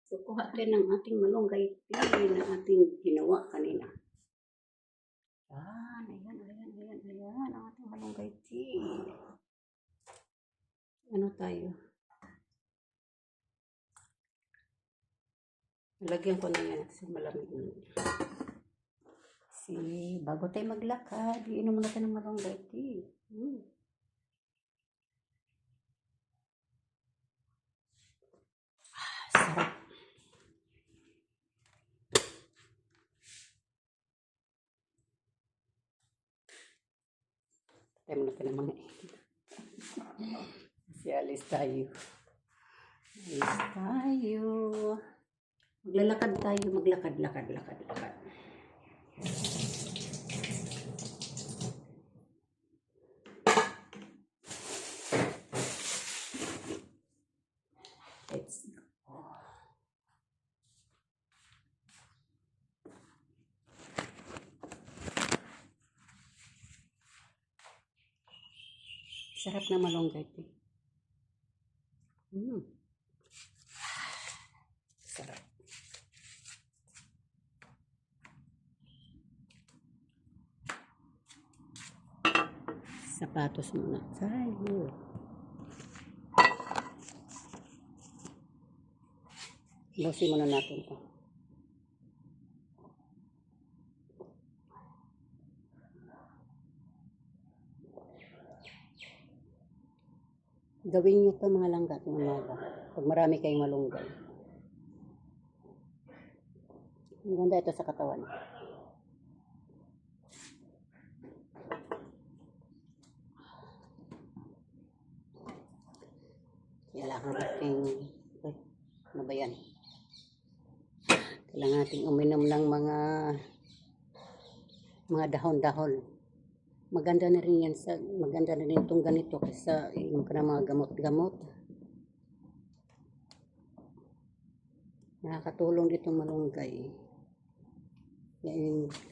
So, kuha tayo ng ating malunggay tea na ating ginawa kanina. Ayan, ang ating malunggay tea. Ano tayo? Lagyan ko na yan kasi malamig na. Bago tayo maglakad, iinom muna tayo ng malunggay tea. Sarap. Tayo muna tayo ng mga kasi alis tayo. Maglalakad tayo, maglakad. Let's go. Sarap na malunggay tea. Sarap. Sapatos muna tayo. Losin muna natin ito. Gawin nyo ito mga langga ng umaga. Pag marami kayong malunggay. Ang ganda ito sa katawan. Kailangan natin, ano ba yan? Kailangan natin uminom ng mga dahon-dahon. Maganda na rin itong ganito kaysa inom ka ng mga gamot-gamot. Nakakatulong dito malunggay.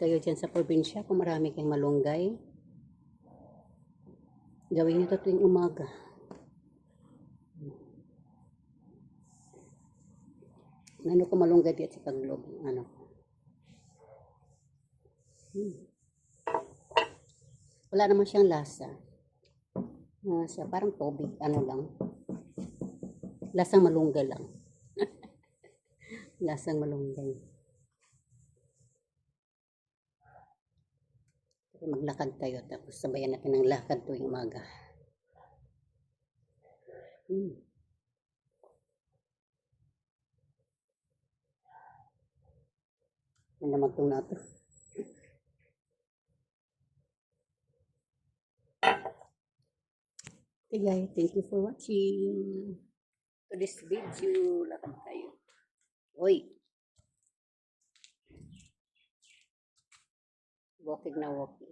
Kayo dyan sa probinsya, kung marami kayong malunggay, gawin nyo ito tuwing umaga. Ano ko malunggay dito sa paglob. Wala naman siyang lasa. Siya parang tubig, lang. Lasang malunggay lang. Lasang malunggay. Maglakad tayo tapos sabayan natin ng lakad tuwing umaga. Ano naman itong nato? Okay guys, thank you for watching to this video. Lakad tayo. Walking na walking.